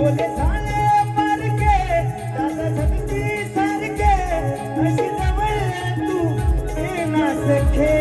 बोले झाले पारखे दादा शक्ती सारखे अशी जवळ तू येना सखे.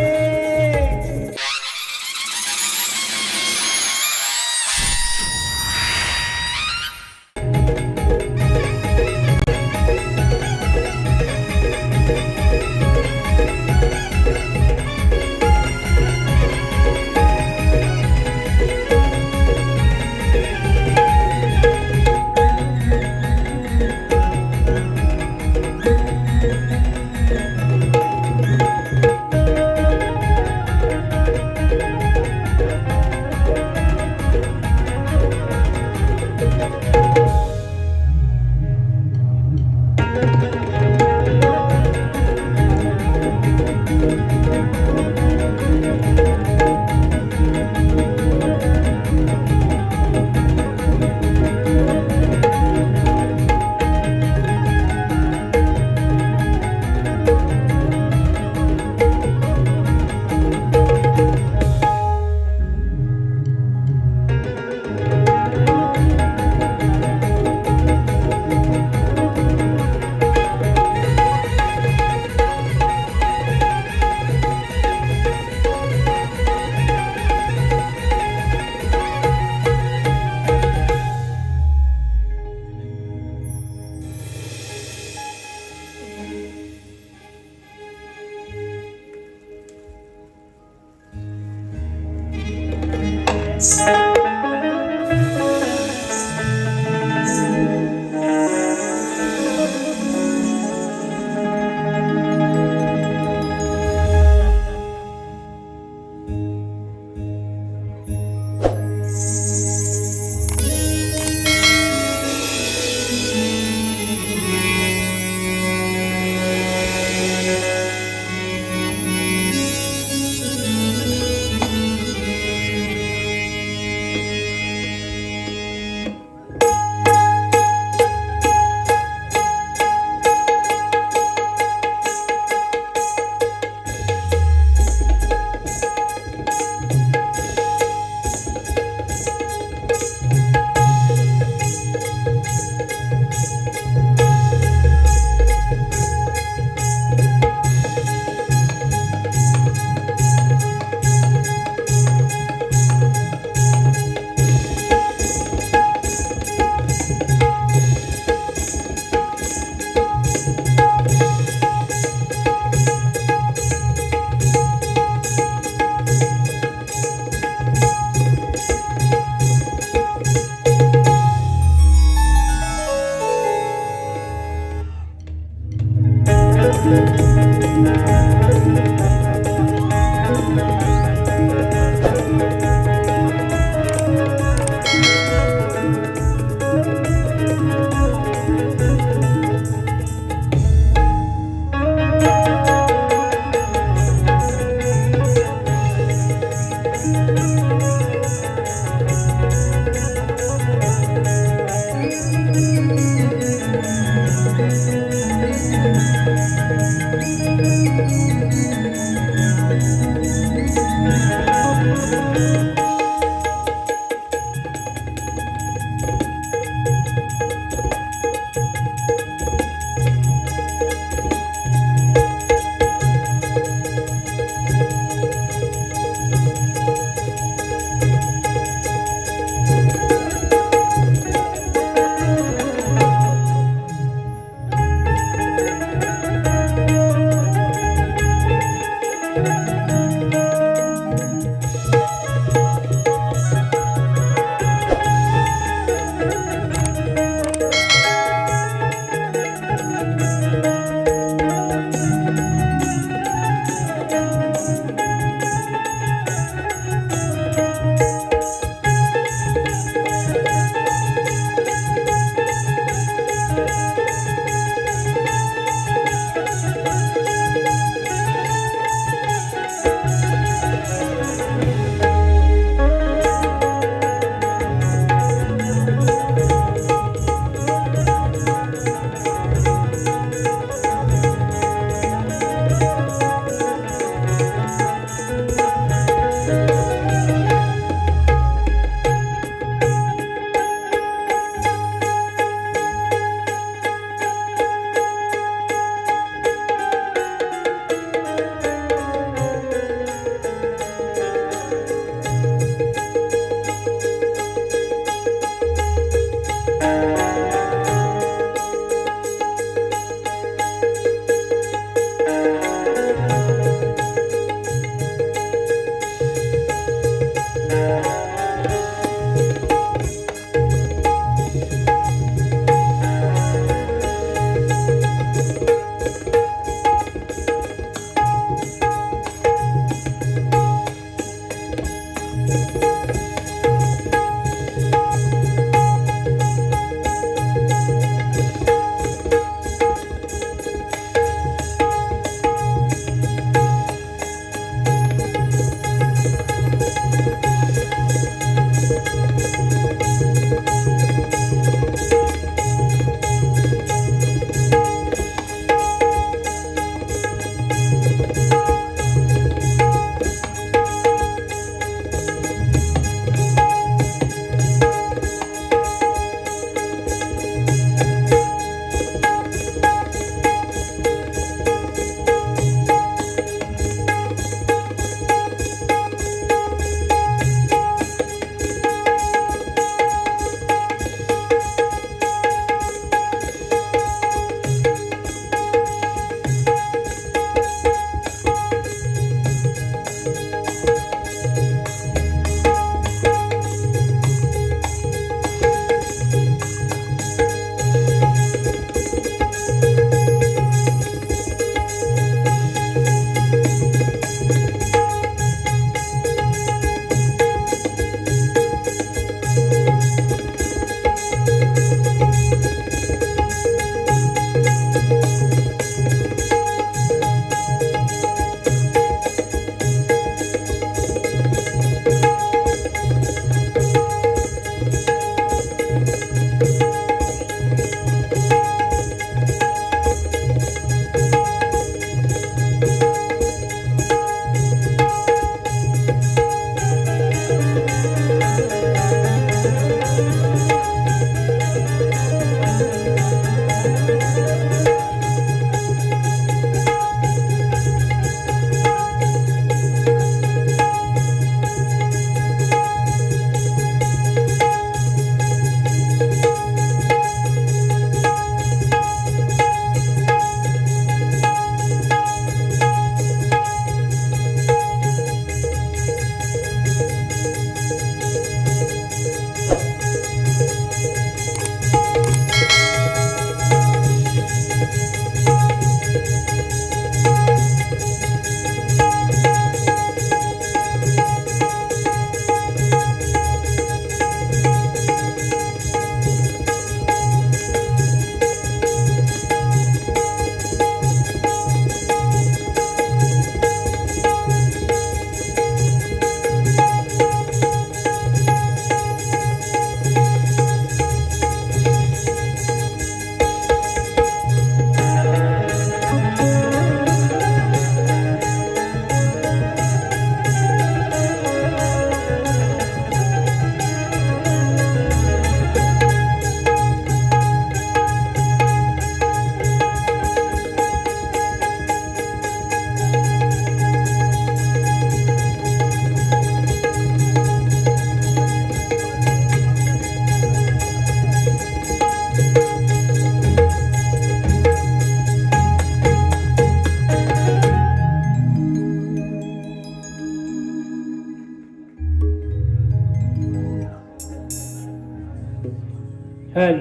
Hal,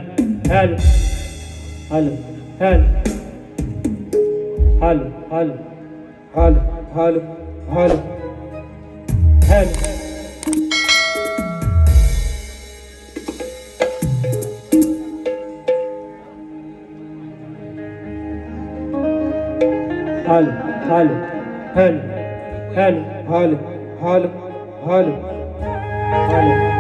hal, hal, hal, hal, hal, hal, hal, hal, hal. Hal, hal, hal, hal, hal, hal, hal, hal.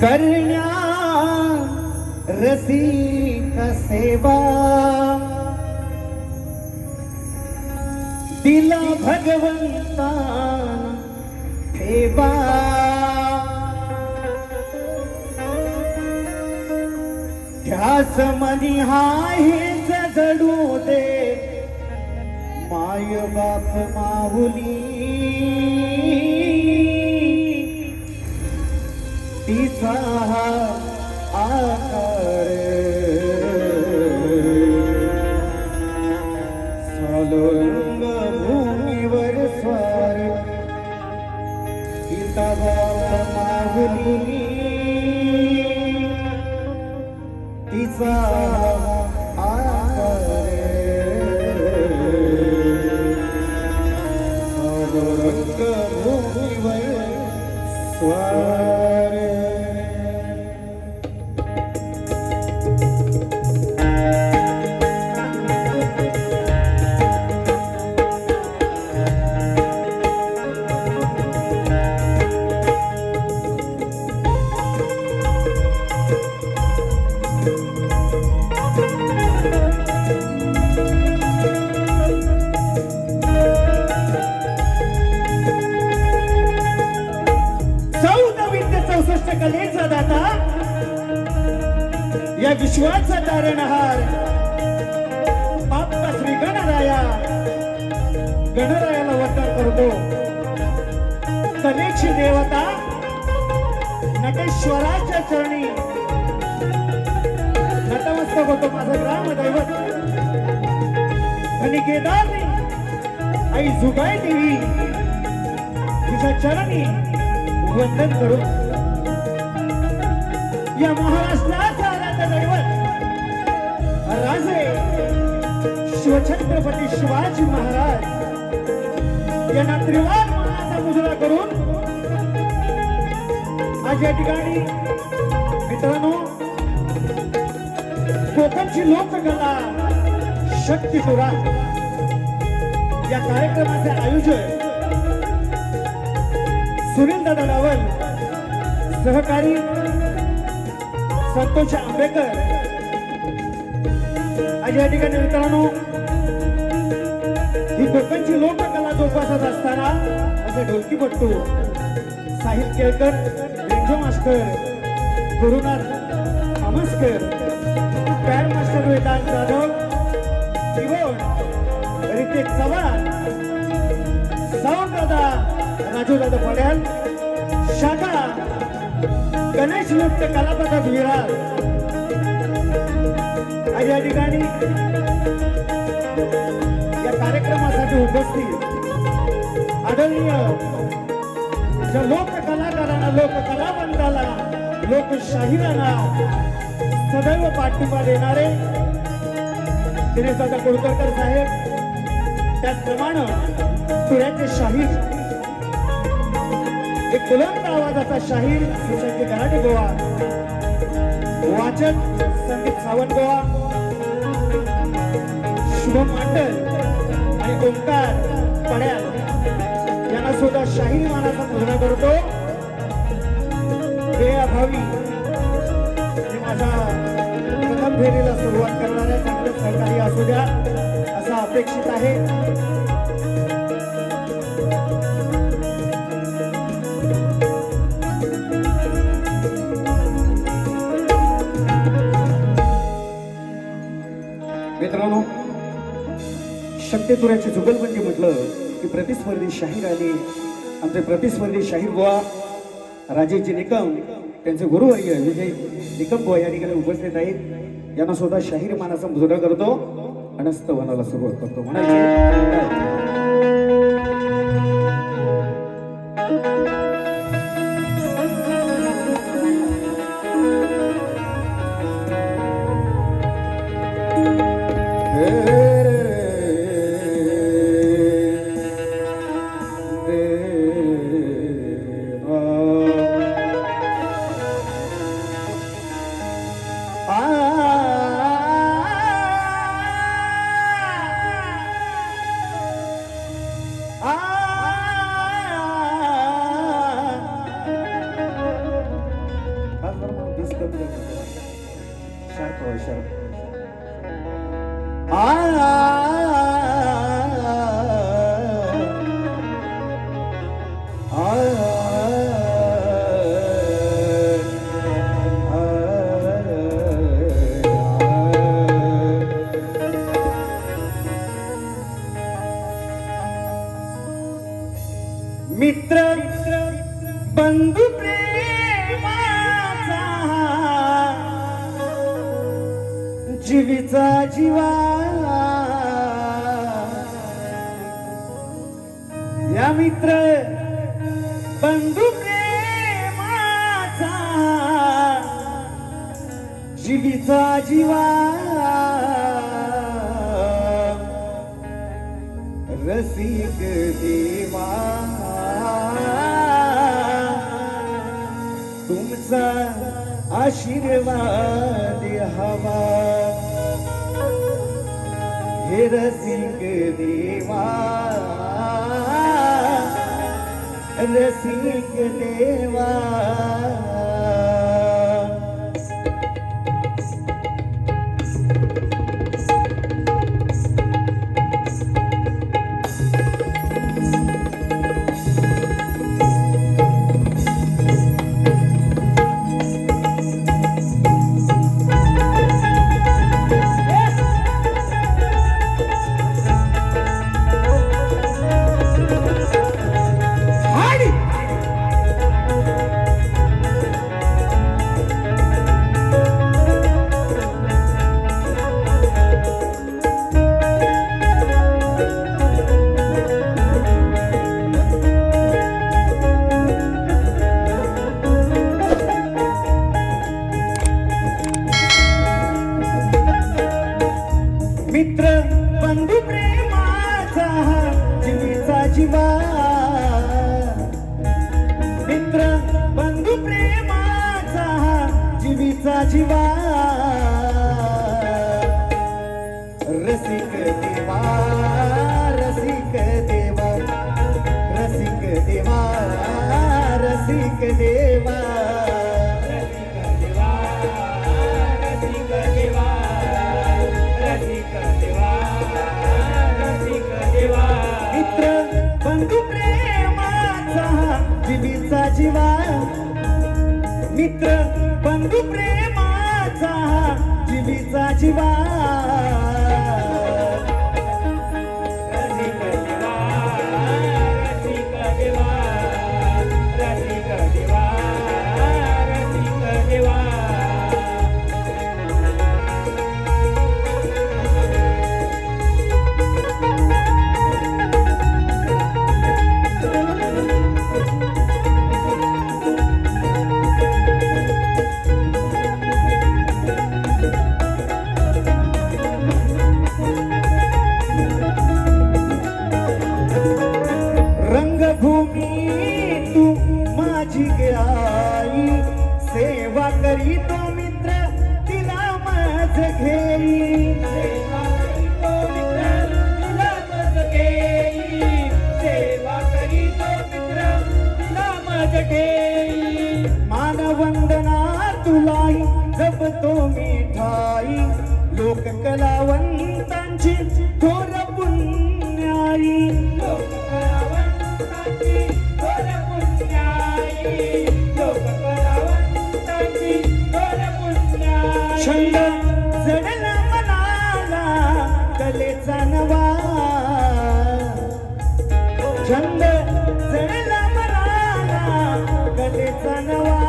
करण्या रसिक सेवा दिला भगवंता ठेवा ध्यास मनी हेच जडू दे माय बाप माऊली तिचा आकार सालोंग भूमीवर स्वार तिचा बाप माऊली तिचा आकार स्वार कलेचा दाता या विश्वाचा तारणहार बाप्पा श्री गणरायाला वंदन करतो. कलेची देवता नटेश्वराच्या चरणी नतमस्तक होतो माझं ग्रामदैवत कनिकेदारनी आई जुगाई देवी तिच्या चरणी वंदन करू. या महाराष्ट्राचा आराध्य दैवत राजे शिवछत्रपती शिवाजी महाराज यांना त्रिवार मानाचा मुजरा करून आज या ठिकाणी मित्रांनो कोकणची लोककला शक्तिपुरा या कार्यक्रमाचे आयोजन सुनील दादा रावल सहकारी संतोष आंबेकर आज या ठिकाणी मित्रांनो ही कोकणची लोककला जोपासत असताना असे ढोलकीपट्टू साहिल केळकर रेंजो master Gurunath Amaskar pad master Vedant Jadhav keyboard Ritesh Chavan sound दादा राजू दादा पड्याल शाखा गणेश मुक्त कलापथक विरार आज या ठिकाणी या कार्यक्रमासाठी उपस्थित आदरणीय ज्या लोककलाकारांना लोककलावंताला लोकशाहीरांना सदैव पाठिंबा देणारे दिनेश दादा कोळकरकर साहेब त्याचप्रमाणे तुऱ्याचे शाहीर एक बुलंद आवाजाचा शाहीर सुशांत गराडे गोवा वाचक संदीप सावंत गोवा शुभम मंडल आणि ओंकार पड्याल यांना सुद्धा शाहीर मानाचा मुजरा करतो. वेळाभावी माझ्या प्रथम फेरीला सुरुवात करणाऱ्या चांगल्या सहकारी असू द्या असं अपेक्षित आहे. मित्रांनो शक्यतुऱ्याची जुगलबंदी म्हटलं की प्रतिस्पर्धी शाहीर आले. आमचे प्रतिस्पर्धी शाहीर बुवा राजेशजी निकम त्यांचे गुरुवर्य विजय निकम बुवा या ठिकाणी उपस्थित आहेत. यांना सुद्धा शाहीर मानाचा मुजरा करतो आणि स्तवनाला सुरुवात करतो. म्हणायचे मित्र बंधू प्रेमाचा जीवीचा जीवा या मित्र बंधू प्रेमाचा जीवीचा जीवा रसिक देवा तुझा आशीर्वाद हवा हे रसिक देवा रसिक देवा मित्र बंधू प्रेमाचा जीवीचा जीवा मित्र बंधू प्रेमाचा जीवीचा जीवा रसिक देवा रसिक देवा रसिक देवा रसिक देवा मित्र बंधू प्रेमाचा जीवीचा जीवा मित्र बंधू प्रेमाचा जीवीचा जीवा रसिक देवा रसिक देवा रसिक देवा रसिक देवा रंगभूमी तू माझी आई सेवा करी तो मित्र तिला माझ घेई सेवा करी तो मित्र तिला माझ घेई सेवा करी तो मित्र तिला माझ घेई मानवंदना तुलाई जपतो मिठाई लोक कलावंतांची थोर पुण्याई छंद जडला मनाला कलेचा नवा छंद जडला मनाला कलेचा नवा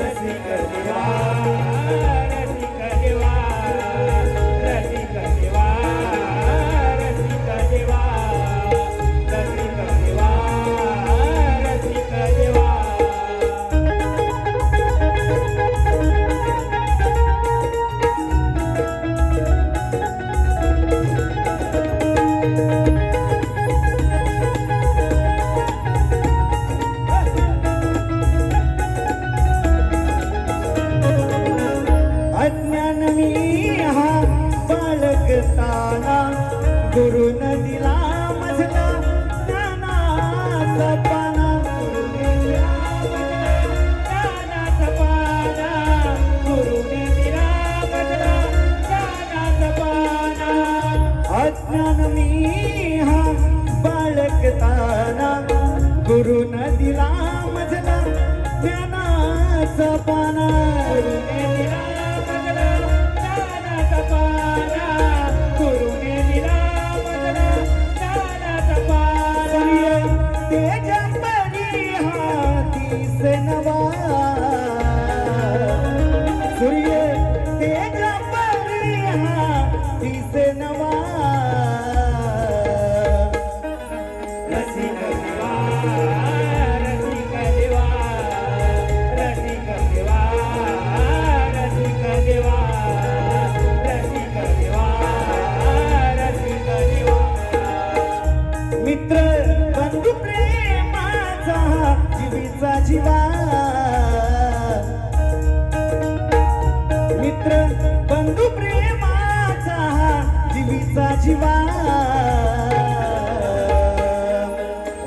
रसिक देवा रसिक देवा रसिक देवा रसिक देवा रसिक देवा रसिक देवा अज्ञान मी हा बाळगताना गुरुन दिला मजला ज्ञानाचा पाना ज्ञानाचा पाना गुरुन दिला मजला ज्ञानाचा पाना अज्ञान मी हा बाळगताना गुरुन दिला मजला ज्ञानाचा पाना सूर्य तेजा परिहा दिसे नवा रसिक देवा रसिक देवा रसिक देवा रसिक देवा रसिक देवा रसिक देवा मित्र बंधू प्रेमाचा जीवा मित्र बंधू प्रेमाचा दिवीचा जीवा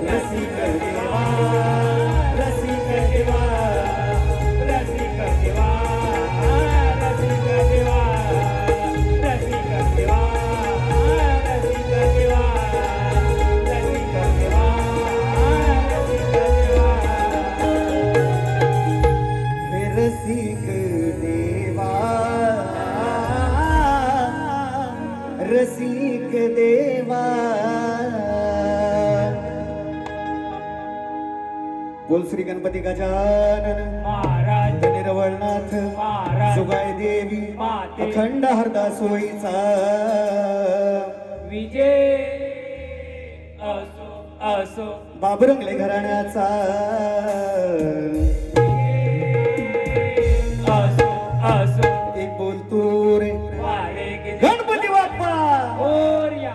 रसिक देवा रसिक देवा रसिक देवा रसिक देवा रसिक देवा रसिक देवा रसिक देवा हे रसिक देवा रसिक देवा बोल श्री गणपती गजानन महाराज निरवळनाथ महाराज सुगाय देवी माते अखंड हरदा सोयीचा विजय असो असो बाबरंगले घराण्याचा असो असो एक बोल तू रे वारे गे गणपती बाप्पा ओरिया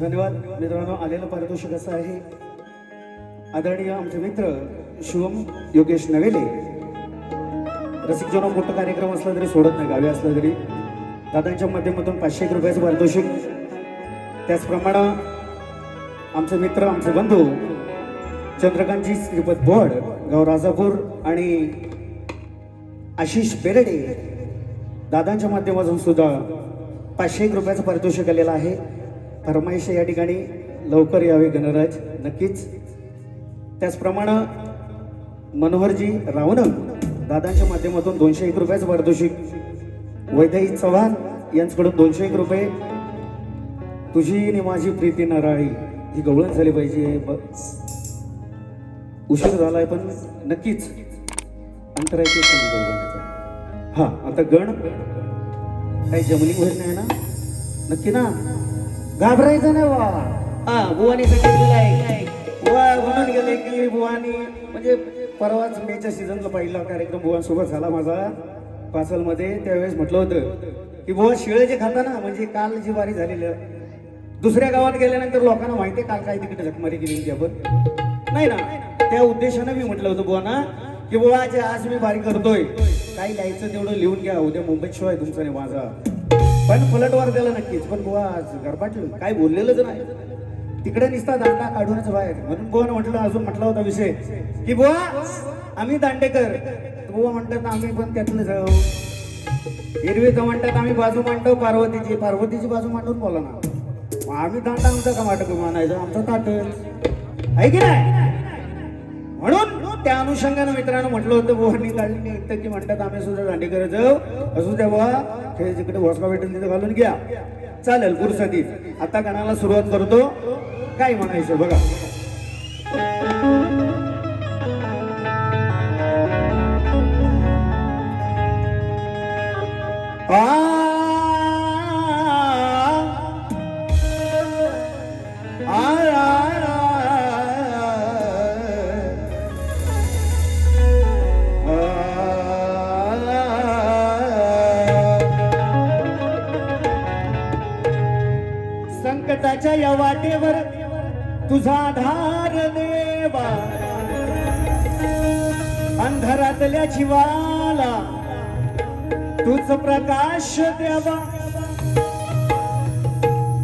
धन्यवाद मित्रांनो. आलेलं पारितोषिक असं आहे. आदरणीय आमचे मित्र शिवम योगेश नवेले रसिक जनो मोठा कार्यक्रम असला तरी सोडत नाही, गावी असला तरी दादांच्या माध्यमातून 500 रुपयाचं पारितोषिक. त्याचप्रमाणे आमचे मित्र आमचे बंधू चंद्रकांतजी श्रीपत बोड गाव राजापूर आणि आशिष बेरडे दादांच्या माध्यमातून सुद्धा 500 रुपयाचं पारितोषिक आलेलं आहे. फरमाईश या ठिकाणी लवकर यावे गणराज नक्कीच. त्याचप्रमाणे मनोहरजी रावणम दादांच्या माध्यमातून 201 रुपयाचं पारितोषिक. वैद्यई चव्हाण यांच्याकडून 201 रुपये. तुझी आणि माझी प्रीती नराळी ही गवळण झाली पाहिजे. उशीर झालाय पण नक्कीच अंतरायची हा. आता गण काही जमलिंग होत नाही ना, नक्की ना, घाबरायचं नाही वा. हा बुवानी सांगितलेलं आहे बुवा म्हणून गेले की बुवानी म्हणजे परवाच मेच्या सीझनला पहिला कार्यक्रम बुवांसोबत झाला माझा पाचलमध्ये. त्यावेळेस म्हटलं होतं की बुवा शिळे जे खाता ना, म्हणजे काल जी वारी झालेली दुसऱ्या गावात गेल्यानंतर लोकांना माहिती आहे काल काय तिकडे झकमारी केली होती आपण नाही ना. त्या उद्देशानं मी म्हटलं होतं बुवा ना की बुवा आज मी वारी करतोय, काही लिहायचं तेवढं लिहून घ्या, उद्या मुंबईत शो आहे तुमचा नाही माझा. पण पलटवार द्यायला नक्कीच. पण बुवा आज गरबाटलं काय बोललेलंच नाही, तिकडे निसता दांडा काढूनच बाहेर. म्हणून बुवा म्हटलं अजून म्हटला होता विषय की बुवा आम्ही दांडेकर. बुवा म्हणतात आम्ही पण त्यातलं जाऊ. एरवी तर म्हणतात आम्ही बाजू मांडतो पार्वतीची बाजू मांडून बोला ना. आम्ही दांडा आमचा का वाटत मानायचं, आमचा ताट आहे की नाही. म्हणून त्या अनुषंगानं मित्रांनो म्हटलं होतं बुवांनी काढली एकटं की म्हणतात आम्ही सुद्धा दांडेकर जाऊ. असू द्या बुवा, खेळ जिकडे भोसका भेटेल तिथे घालून घ्या, चालेल पुरसती. आता गाण्याला सुरुवात करतो. काय म्हणायचं बघा. विठ्ठलाच्या या वाटेवर तुझा आधार देवा, अंधारातल्या जीवाला तुझ प्रकाश द्यावा.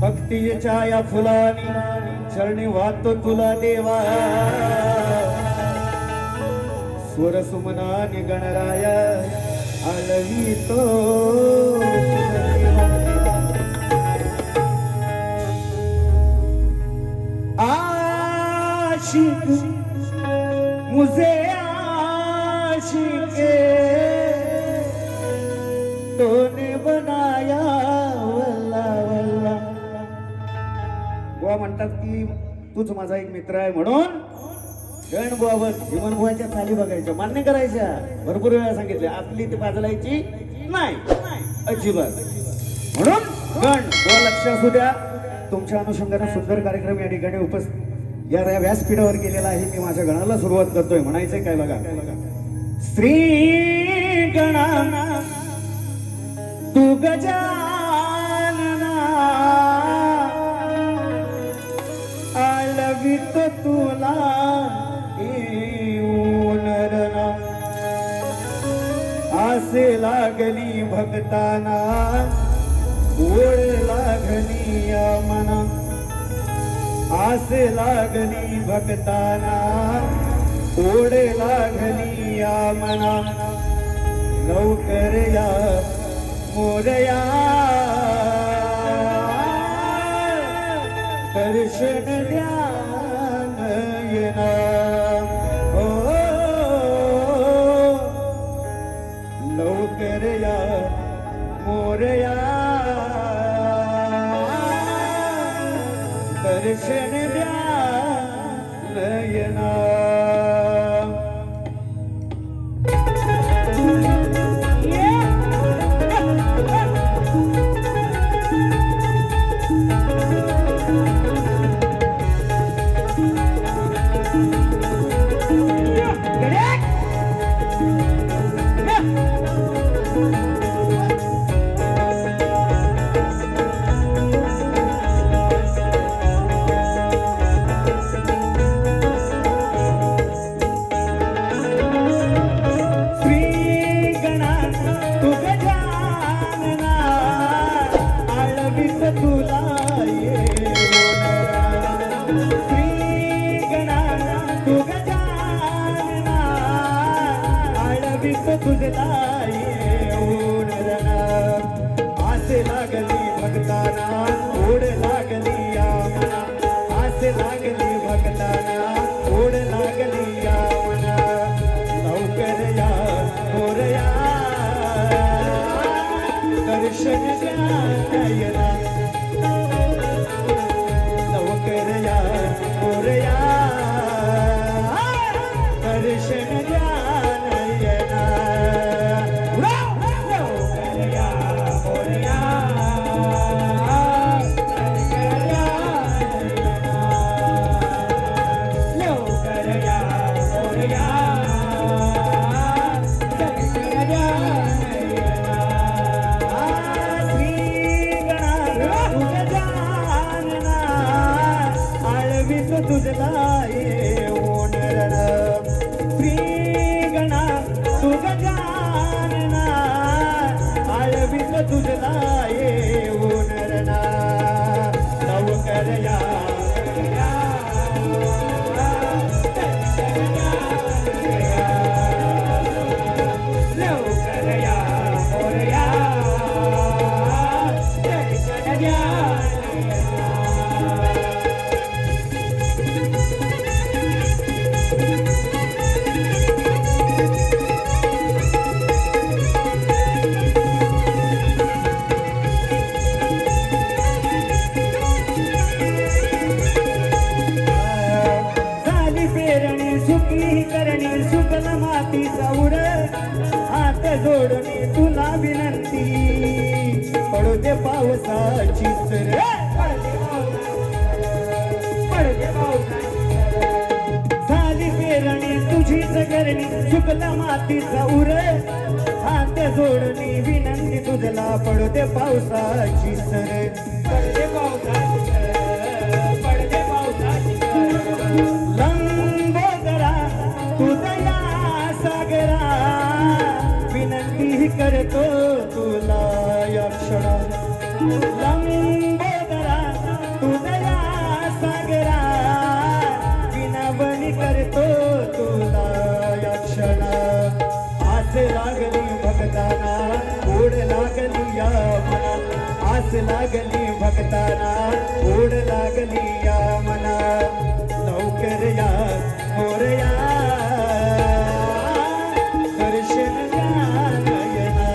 भक्तीच्या या फुलानी चरणी वाहतो तुला देवा, स्वर सुमनाने गणराया आलवितो. आशिक मुझे आशिके तूने बनाया वल्ला वल्ला. बुवा म्हणतात की तूच माझा एक मित्र आहे म्हणून गण बुवावर जीवन बुवाच्या चाली बघायच्या, मान्य करायच्या. भरपूर वेळा सांगितले आपली ती बाजलायची नाही अजिबात. म्हणून गण बुवा लक्ष असू द्या. तुमच्या अनुषंगाने सुंदर कार्यक्रम या ठिकाणी उपस्थित या व्यासपीठावर केलेला आहे. मी माझ्या गणाला सुरुवात करतोय. म्हणायचंय काय बघा. श्री गणा तू गजानना आलवित तुला नरना. आसे लागली भक्ताना ओढ लागली या मना. आसे लागली भक्ताना ओढ लागली या मना. लवकर या मोरया दर्शन द्या नयना. लवकर या मोरया दर्शन द्या नयना. आसे लागली भक्ताना ओढ लागली या मना. आसे लागली भक्ताना ओढ लागली या मना. लवकर या मोरया दर्शन द्या नयना. लवकर या मोरया दर्शन द्या नयना. तुझला ये ओनरण. श्री गणा तू गजानना आळवित तुझला ये ओनरण. लवकर या लवकर या मोरया दर्शन द्या. करणी सुकल मातीचा उर हात जोडणी तुला विनंती. पडू दे पावसाची सर झाली पेरणी तुझीच करणी सुकल मातीचा उर हात जोडणी विनंती तुझला. पडू दे पावसाची सर पडू दे पावसाची सर. लंबोदरा तुझया सागरा विनावणी करतो तुला या क्षण आस लागली भक्ताना ओढ लागली या मना आस लागली भक्ताना ओढ लागली या मना लवकर या मोरया दर्शन द्या नयना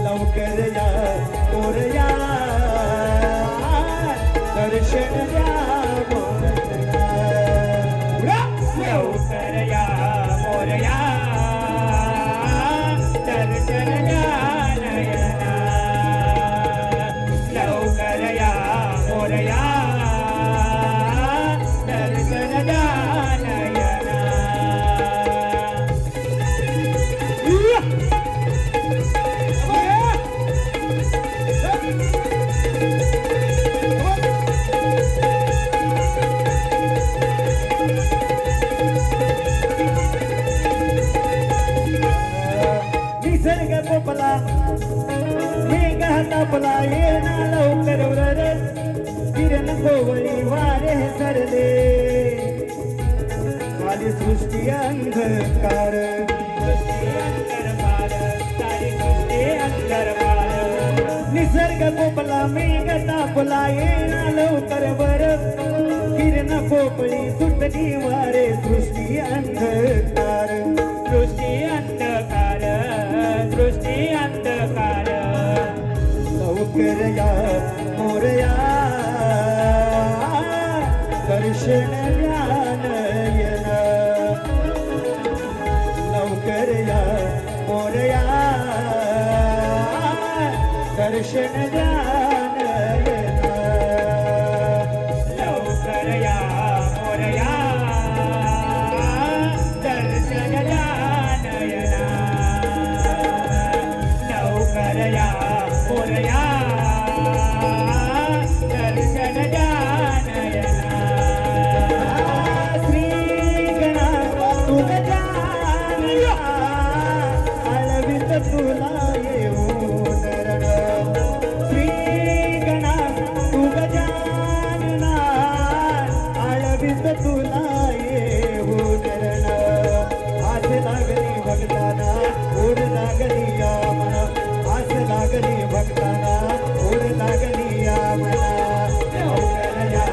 लवकर या मोरया दर्शन द्या मोरया लवकर या मोरया दर्शन द्या नयना लवकर या मोरया दर्शन द्या नयना निसर्ग पोपला मेघ तापला येणा लवकर उरर किरण कोवळी वारे सरले खाली सृष्टी अंधकार निसर्ग पोपला मेघ तापला येणा लवकर वर किरण पोपळी सुटली वारे सृष्टी अंधकार दृष्टी अंधकार दृष्टी अंधकार लवकर या मोरया दर्शन द्या नयना लवकर या मोरया दर्शन द्या नयना लवकर या मोरया दर्शन द्या नयना लवकर या मोरया दर्शन द्या नयना श्री गणा तुझ्या आळवित तुला येऊन रण श्री गणा तुझ्या आळवित तुला येऊन रण आस लागली भक्ताना ओढ लागली या मना आस लागली भक्ताना ओढ लागली या मना लवकर या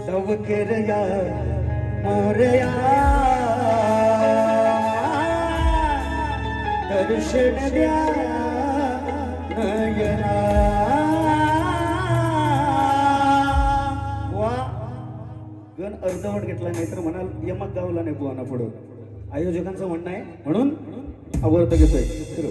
लवकर या मोरया दर्शन द्या नयना वा गण अर्धवट घेतला नाही तर म्हणाल यमक गावला नाही बुवाना पुढं आयोजकांचं म्हणणं आहे म्हणून अवर्त घेतोय फिरू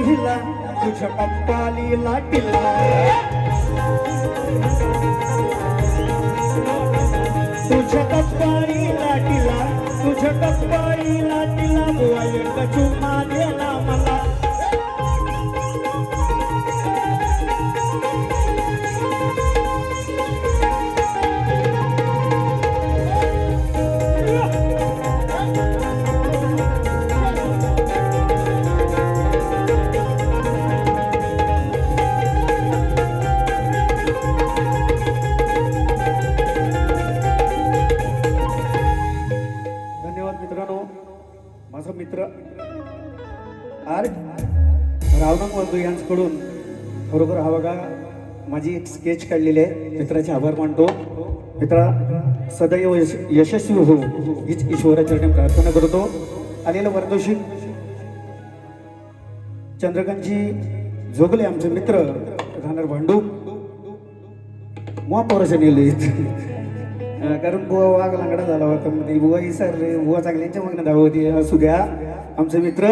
हिला तुझ्या कप्पाली लाटीला तुझ्या कप्पाली लाटीला तुझ्या कप्पाली लाटीला बुवा एक चुम्मा दिला मला माझा मित्र आर रावणा मधू यांच्याकडून खरोखर हा बघा माझी एक स्केच काढलेली आहे. मित्राचे आभार मानतो. मित्रा सदैव यशस्वी हो हीच ईश्वराचरणी प्रार्थना करतो. आलेलं पारितोषिक चंद्रकांतजी जोगले आमचे मित्र राहणार भांडूप महापौराच्या नेले कारण बुवा वाघ लांगडा झाला होता मध्ये बुवा इसरले बुवा चांगल्यांच्या मागणं धाव होती. असू द्या आमचे मित्र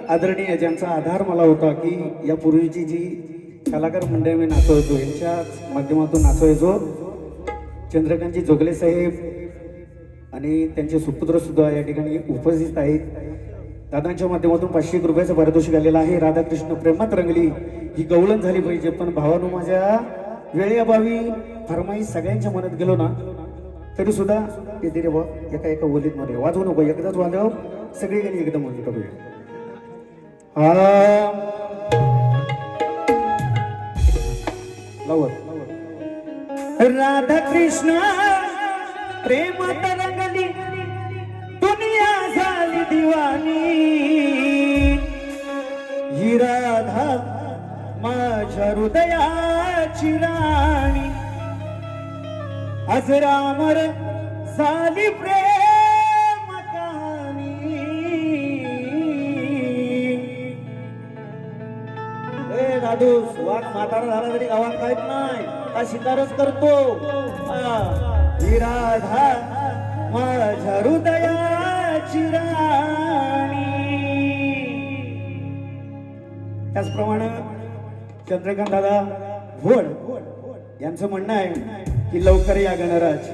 आदरणीय ज्यांचा आधार मला होता की यापूर्वीची जी कलाकार मंडळी मी नाचवतो यांच्या माध्यमातून नाचवायचो. चंद्रकांतजी जोगले साहेब आणि त्यांचे सुपुत्र सुद्धा या ठिकाणी उपस्थित आहेत. दादांच्या माध्यमातून 500 रुपयाचं पारितोषिक आलेलं आहे. राधाकृष्ण प्रेमात रंगली ही गवळण झाली पाहिजे पण भावानो माझ्या वेळेअभावी फरमाई सगळ्यांच्या मनात गेलो ना तरी सुद्धा येते रे बा एका एका ओलीत मध्ये वाजवू नको एकदाच वाजव सगळी गाणी एकदम म्हणतो राधा कृष्ण प्रेमात रंगली दुनिया झाली दिवानी ही राधा माझ्या हृदयाची राणी आज रामर झाली प्रेम कहाणी. ए दादू वाघ म्हातारा झाला तरी गावात काहीच नाही हा शिकारच करतो. ही राधा माझ्या हृदयाची राणी. त्याचप्रमाणे चंद्रकांत दादा भोड यांचं म्हणणं आहे की लवकर या गणराज.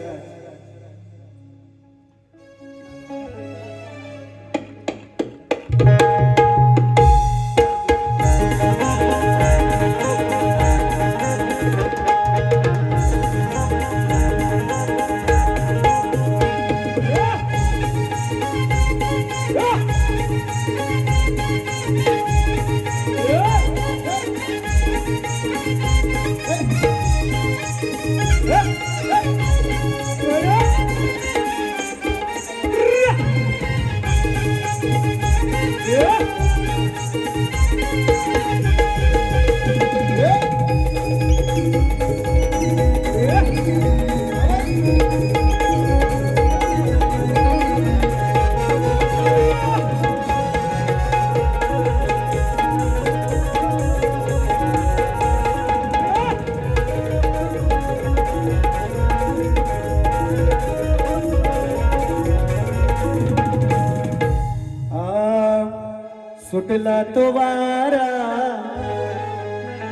सुटला तो वारा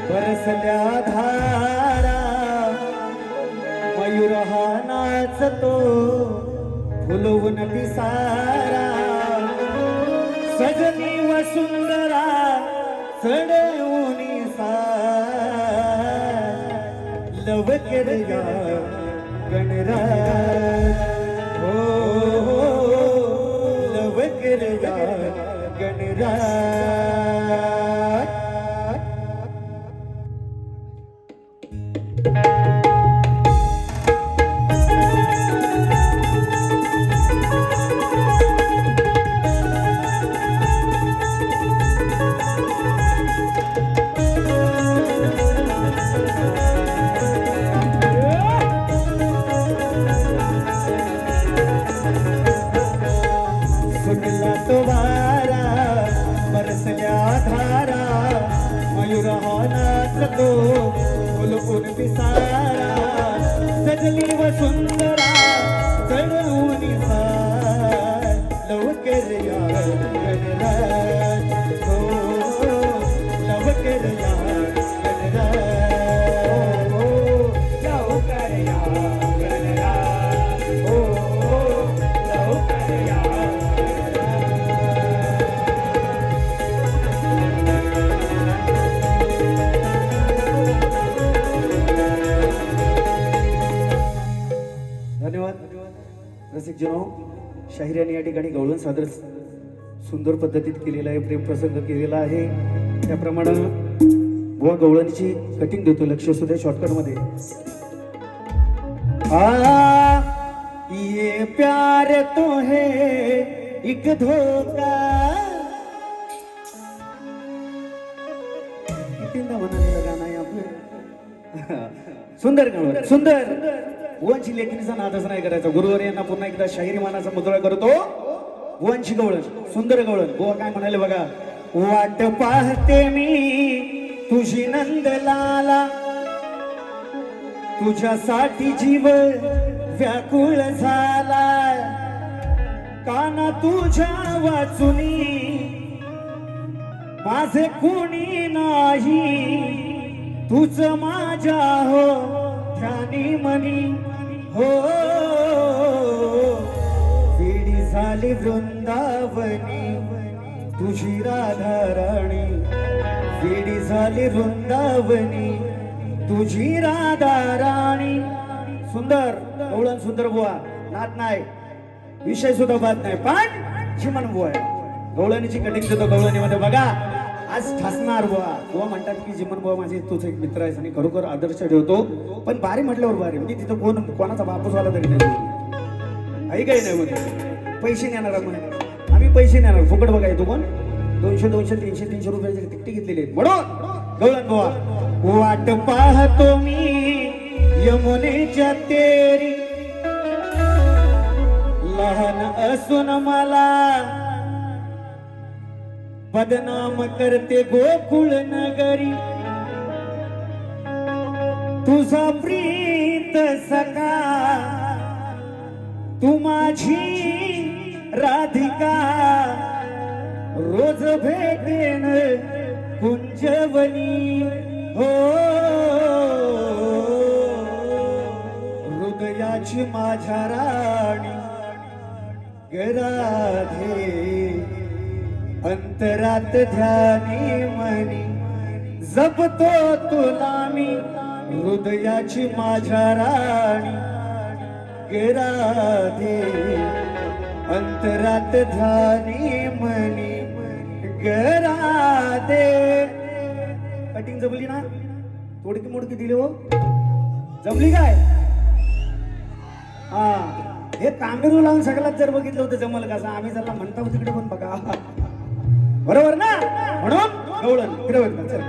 बरसल्या धारा मयूर हा नाचतो फुलवून पिसारा सजनी वसुंधरा चढवून लवकर या गणराज. हो लवकर या गणराज. सुटला तो वारा बरसल्या धारा मयूर हा नाचतो फुलपून पिसारा सजली वसुंधरा चढवून लवकर या गणराज. हो लवकर या गणराज. हो लवकर या गणराज. हो लवकर या. धन्यवाद रसिक जनो. शाहिराने या ठिकाणी गवळण सादर सुंदर पद्धतीत केलेला आहे. प्रेमप्रसंग केलेला आहे. त्याप्रमाणे बुवा गवळणीची कटिंग देतो. लक्ष असू द्या शॉर्टकट मध्ये. ये प्यार तो है एक धोका. कितींदा म्हणालेलं गाणं आहे आपलं. सुंदर गवळण सुंदर. बुवांची लेखणीचा नादच नाही करायचा. गुरुवर यांना पुन्हा एकदा शाहिरी मानाचा मुद्रा करतो. बुवांची गवळण सुंदर गवळण. बुवा काय म्हणाले बघा. वाट पाहते मी तुझी नंदलाला, तुझ्यासाठी जीव व्याकुळ झाला, काना तुझ्या वाचुनी माझे कुणी नाही, तुझ माझ्या हो ध्यानी मनी हो. वेडी झाली वृंदावनी तुझी राधा राणी, वेडी झाली वृंदावनी तुझी राधा राणी. सुंदर गवळण सुंदर बुवा. नात नाही विषय सुद्धा बात नाही पण चिमण बुवा आहे. गवळणीची कटिंग देतो गवळणीमध्ये बघा. आज ठासणार बुवा. बुवा म्हणतात की जिमन बुवा माझे तोच एक मित्र आहेस आणि खरोखर आदर्श ठेवतो. पण बारी म्हटल्यावर बारी म्हणजे तिथं कोणाचा बापूस आला तरी नाही. आई काही नाही म्हणजे पैसे नेणार म्हणून आम्ही पैसे नेणार फुकट बघा. तू कोण 200 200 300 300 रुपयाचे तिकटे घेतलेले आहेत म्हणून गवळण बुवा. वाट पाहतो मी यमुनेच्या तेरी, लहान असून मला बदनाम करते गोकुळ नगरी, तुझा प्रीत सखा तू माझी राधिका, रोज भेटेन कुंजवनी हो. हृदयाची माझ्या राणी गराधे, अंतरात ध्यानी मनी जपतो तुला मी. हृदयाची माझ्या राणी गराधे, अंतरात ध्यानी मनी गराधे. कटिंग जमली ना. तोडकी मोडकी दिली हो. जमली काय. हा हे तांबेरू लावून सगळ्यात जर बघितलं होतं जमल कसं. आम्ही जर म्हणता तिकडे पण बघा बरोबर ना. म्हणून गवळण इकडे चल.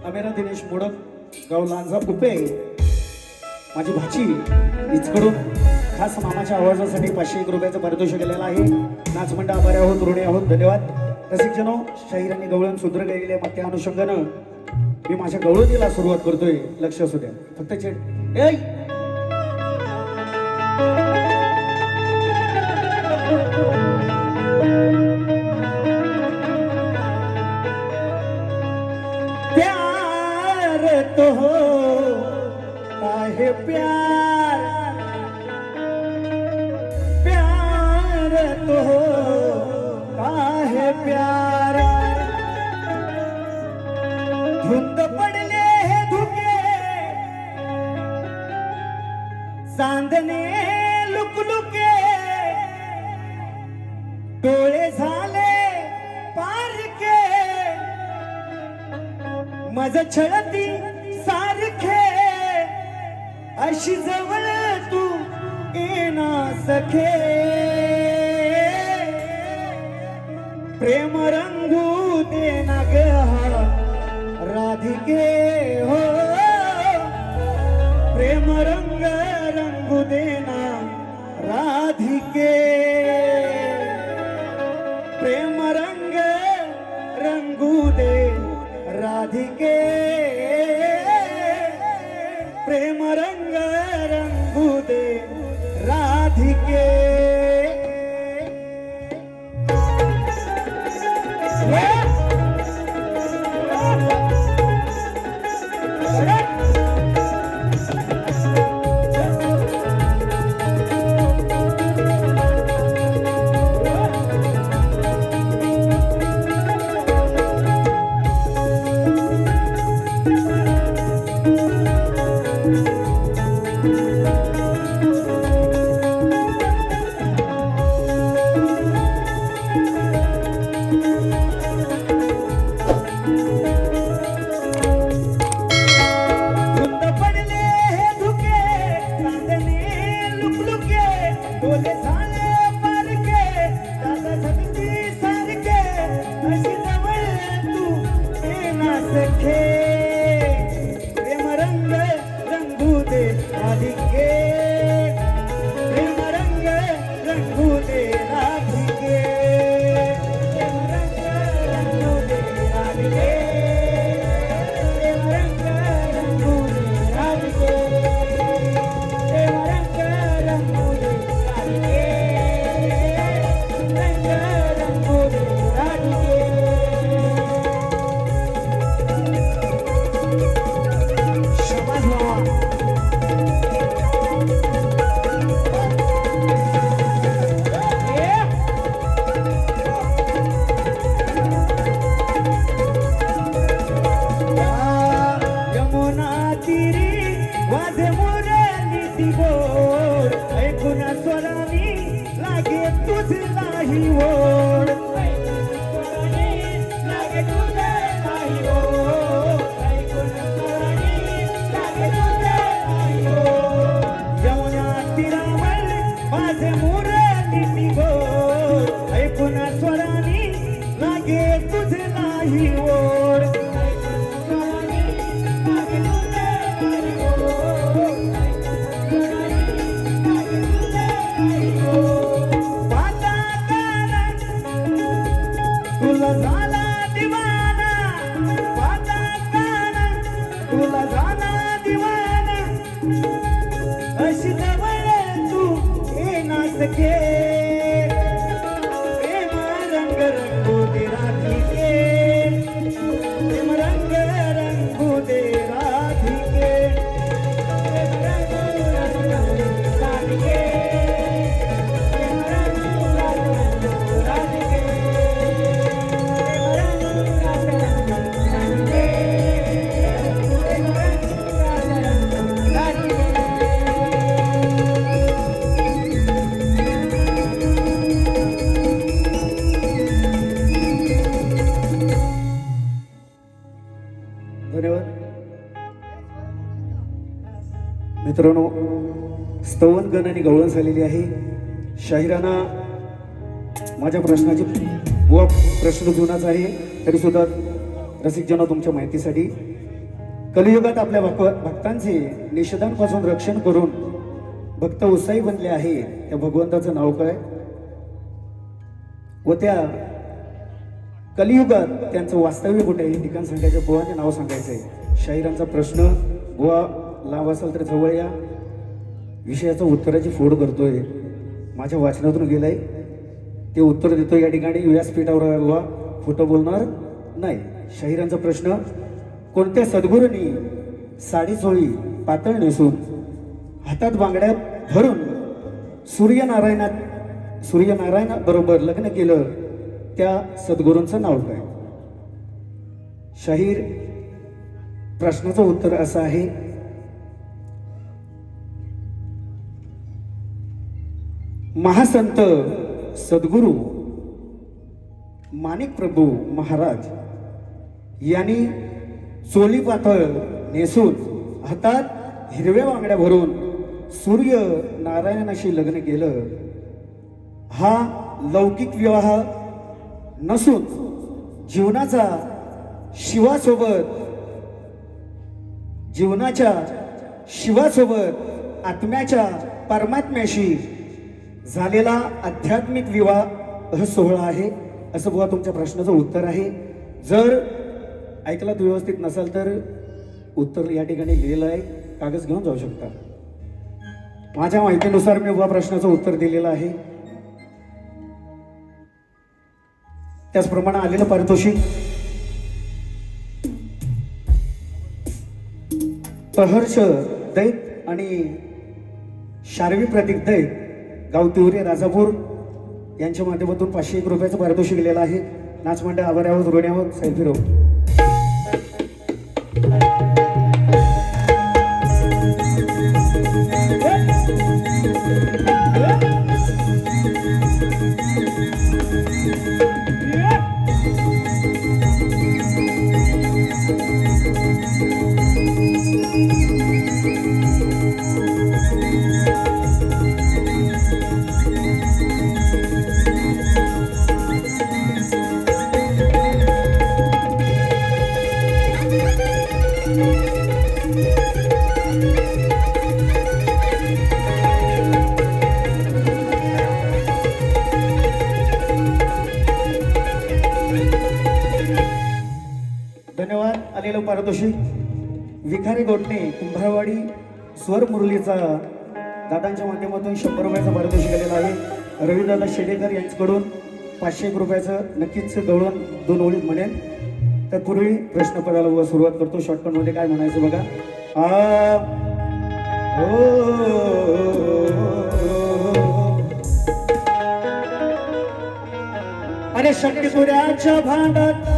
अमेरा दिनेश मोडक गाव लांजा कुपे माझी भाची इचकडून खास मामाच्या आवाजासाठी 501 रुपयाचं पारितोषिक केलेलं आहे. नाचमंडळ आभारी आहोत ऋणी आहोत धन्यवाद. रसिकजनो शाहीरांनी गवळण सुंदर गायलेले मग त्या अनुषंगानं मी माझ्या गवळणीला सुरुवात करतोय. लक्ष असू द्या फक्त चेट ए तो काहे प्यार प्यार तो काहे प्यार. धुंद पडले हे धुके चांदणे लुकलुके, डोळे झाले पारके मज छळती सारखे, अशी जवळ तू येना सखे. प्रेम रंगू देना ग राधिके हो, प्रेम रंग रंगू देना राधिके. प्रेम रंग रंगू दे राधिके. डोले झाले पारखे दादा शक्ती सारखे अशी जवळ तू येना सखे प्रेम रंग रंगू दे राधिके प्रेम रंग रंगू दे राधिके प्रेम रंग रंगू दे राधिके प्रेम रंग रंगू दे राधिके प्रेम रंग रंगू दे राधिके रंग रंगू दे राधिके शाबास बाबा यमुना तीरी वाजे मुरली दिगोड ऐकून स्वरानी लागे तुझलाही ओढ लागे तुझलाही ओढ ऐकून स्वरानी लागे तुझलाही ओढ यमुना तीरावर वाजे मुरली दिगोड ऐकून स्वरानी लागे तुझलाही ओढ तुला झाला दिवाना पाता काना तुला झाला दिवाना अशी जवळ तू येना सके प्रेम रंग रंगू दे राधिके प्रेम रंग रंगू दे राधिके प्रेम रंग रंगू दे राधिके प्रेम रंग रंगू राधिके धन्यवाद मित्रांनो. स्तवन गण आणि गवळण झालेली आहे. शाहिरांना माझ्या प्रश्नाची व प्रश्न जुनाच आहे तरी सुद्धा रसिकजन तुमच्या माहितीसाठी कलियुगात आपल्या भक्तांचे निषेधांपासून रक्षण करून भक्त उत्साही बनले आहे. त्या भगवंताचं नाव काय व त्या कलियुगात त्यांचं वास्तव्य कुठे आहे ठिकाण सांगायचं बुवाने नाव सांगायचं आहे. शाहिरांचा प्रश्न बुवा लांब असेल तर जवळ या. विषयाचं उत्तराची फोड करतोय माझ्या वाचनातून गेलाय ते उत्तर देतो या ठिकाणी व्यासपीठावर बुवा खोटं बोलणार नाही. शाहिरांचा प्रश्न कोणत्या सद्गुरूंनी साडीचोळी पातळ नेसून हातात बांगड्या भरून सूर्यनारायणा बरोबर लग्न केलं त्या सद्गुरूंचं नाव काय. शाहीर प्रश्नाचं उत्तर असं आहे महासंत सद्गुरू माणिक प्रभू महाराज यांनी चोली पातळ नेसून हातात हिरव्या बांगड्या भरून सूर्य नारायणाशी लग्न केलं. हा लौकिक विवाह नसून जीवनाच्या शिवासोबत आत्म्याच्या परमात्म्याशी झालेला आध्यात्मिक विवाह सोहळा आहे असं बुवा तुमच्या प्रश्नाचं उत्तर आहे. जर ऐकलात व्यवस्थित नसाल तर उत्तर या ठिकाणी लिहिलेलं आहे, कागद घेऊन जाऊ शकता. माझ्या माहितीनुसार मी बुवा प्रश्नाचं उत्तर दिलेलं आहे. त्याचप्रमाणे आलेलं पारितोषिक प्रहर्ष दैत आणि शार्वी प्रतीक दैत गाव तिवरे राजापूर यांच्या माध्यमातून 501 रुपयाचं पारितोषिक दिलेलं आहे. नाचमंडळ आभार आहोत ऋणी आहोत सेल्फी रो. पारितोषिक विखारे गोटणे कुंभारवाडी स्वर मुरलीचा दादांच्या माध्यमातून 100 रुपयाचं पारितोषिक आलेलं आहे. रविदादा शेडेकर यांच्याकडून 500 रुपयाचं नक्कीच गवळण 2 ओळीत म्हणेन. तत्पूर्वी प्रश्नपदाला सुरुवात करतो. शॉर्टकटमध्ये काय म्हणायचं बघा. अरे शक्तिपुऱ्याच्या भांडात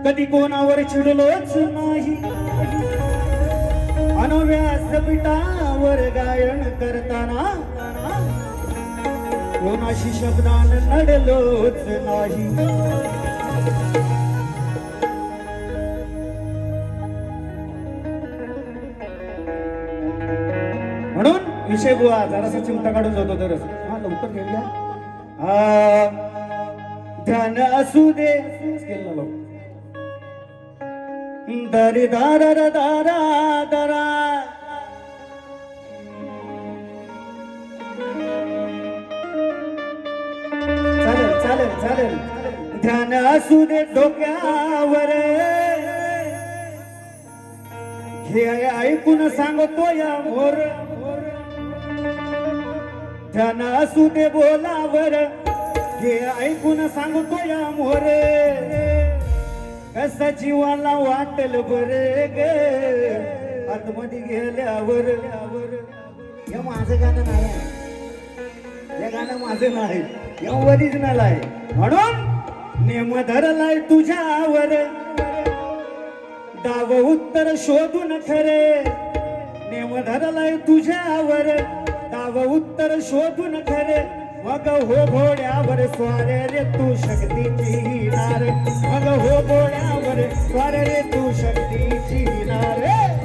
कधी कोणावर चिडलोच नाही. व्यासपीठावर गायन करताना कोणाशी शब्दान लढलोच नाही. म्हणून विषय बुवा जरासा चिमटा काढून जातो तरच. हा लवकर घेऊया. ध्यान असू दे दरी दारा दारा दारा चालेल चालेल चालेल. ध्यान असू दे डोक्यावर हे ऐकून सांगतो या मोर. ध्यान असू दे बोलावर हे ऐकून सांगतो या मोर. कसा जीवाला वाटल बरे ग आतमध्ये गेल्यावर. हे माझं गाणं नाही, हे गाणं माझं नाही, हे ओरिजिनल आहे. म्हणून नेम धरलाय तुझ्यावर दाव उत्तर शोधून खरे. नेम धरलाय तुझ्यावर दाव उत्तर शोधून खरे. मग हो घोड्यावर स्वार रे तू शक्तीची नार. मग हो घोड्यावर स्वार रे तू शक्तीची नार.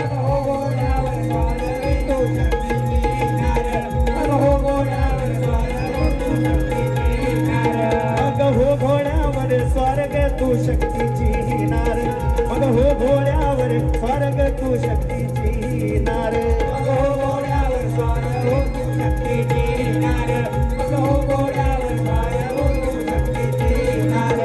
मग हो घोड्यावर स्वार रे तू शक्तीची नार. मग हो घोड्यावर स्वार रे तू शक्तीची नार. मग हो घोड्यावर स्वर्ग तू शक्तीची नार. मग हो घोड्यावर स्वर्ग तू शक्तीची नार. मग हो घोड्यावर स्वार तू शक्तीची नार.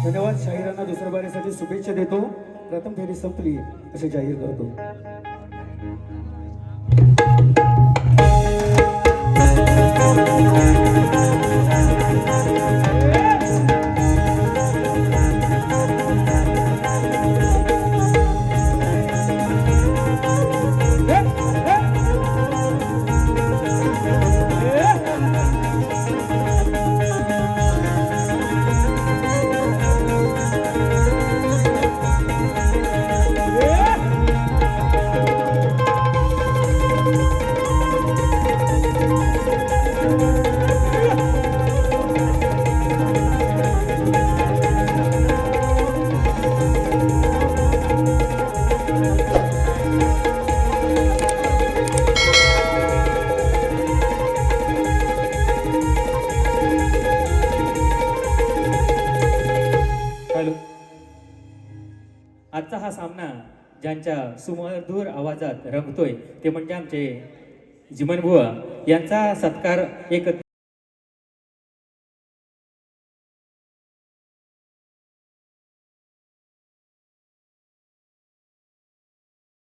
धन्यवाद. शाहिरांना दुसऱ्या बारीसाठी शुभेच्छा देतो. प्रथम फेरी संपली असे जाहीर करतो. आजचा हा सामना ज्यांच्या सुमधुर आवाजात रंगतोय ते म्हणजे आमचे जिमन बुवा यांचा सत्कार एक